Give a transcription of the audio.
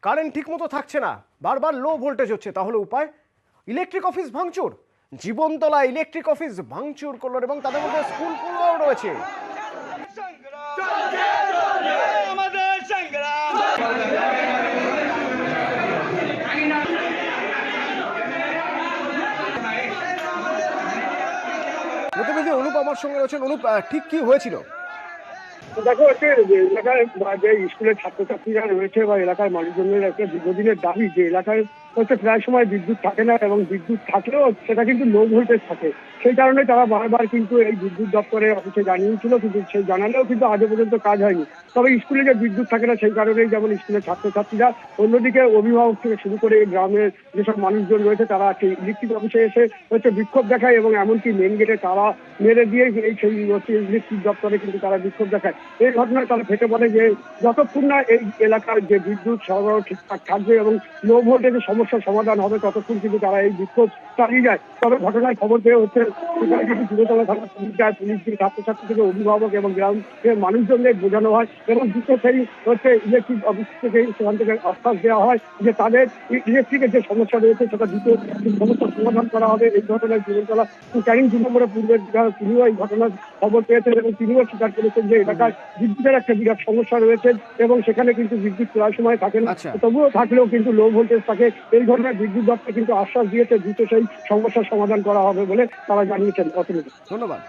Current ঠিকমতো থাকছে না, বারবার লো ভোল্টেজ হচ্ছে, তাহলে উপায়? ইলেকট্রিক অফিস ভাঙচুর, জীবনতলা ইলেকট্রিক অফিস ভাঙচুর করলো এবং তাদের মধ্যে স্কুলগুলোও রয়েছে। প্রতিনিধি অনুপ আমার সঙ্গে রয়েছেন। অনুপ, ঠিক কি হয়েছিল? দেখো, হচ্ছে যে এলাকায় যে স্কুলের ছাত্রছাত্রীরা রয়েছে বা এলাকার মানুষজনের একটা দীর্ঘদিনের দাবি যে এলাকায় হচ্ছে প্রায় সময় বিদ্যুৎ থাকে না, এবং বিদ্যুৎ থাকলেও সেটা কিন্তু লো ভোল্টেজ থাকে। সেই কারণে তারা বারবার কিন্তু এই বিদ্যুৎ দপ্তরের অফিসে জানিয়েছিল, কিন্তু সেই জানালেও কিন্তু আজও পর্যন্ত কাজ হয়নি। তবে স্কুলে যে বিদ্যুৎ থাকে না সেই কারণেই যেমন স্কুলের ছাত্রছাত্রীরা, অন্যদিকে অভিভাবক থেকে শুরু করে গ্রামের যেসব মানুষজন রয়েছে তারা সেই ইলেকট্রিক অফিসে এসে হচ্ছে বিক্ষোভ দেখায়, এবং এমনকি মেন গেটে তারা মেরে দিয়ে সেই হচ্ছে ইলেকট্রিক দপ্তরে কিন্তু তারা বিক্ষোভ দেখায়। এই ঘটনায় তারা ফেটে পড়ে যে যতক্ষণ না এই এলাকার যে বিদ্যুৎ সরবরাহ ঠিকঠাক থাকবে এবং লো ভোল্টেজের সমস্যার সমাধান হবে ততক্ষণ কিন্তু তারা এই বিক্ষোভ চালিয়ে যায়। তবে ঘটনায় খবর পেয়ে হচ্ছে সেখানে কিন্তু দূরতলা থানা পুলিশ যায়, পুলিশ দিয়ে ছাত্রছাত্রী থেকে অভিভাবক এবং গ্রামের মানুষজনদের বোঝানো হয়, এবং দ্রুত সেই হচ্ছে ইলেকট্রিক অফিস থেকে সেখান থেকে আশ্বাস দেওয়া হয় যে তাদের ইলেকট্রিকের যে সমস্যা রয়েছে সেটা দ্রুত সমস্যার সমাধান করা হবে। এই ঘটনায় জীবনতলা ক্যানিং 2 নম্বরের পূর্বের তিনিও এই ঘটনার খবর পেয়েছেন এবং তিনিও স্বীকার করেছেন যে এলাকায় বিদ্যুতের একটা বিরাট সমস্যা রয়েছে, এবং সেখানে কিন্তু বিদ্যুৎ প্রায় সময় থাকে না, তবুও থাকলেও কিন্তু লো ভোল্টেজ থাকে। এই ঘটনায় বিদ্যুৎ দপ্তর কিন্তু আশ্বাস দিয়েছে দ্রুত সেই সমস্যার সমাধান করা হবে বলে তারা জানিয়েছেন। ধন্যবাদ।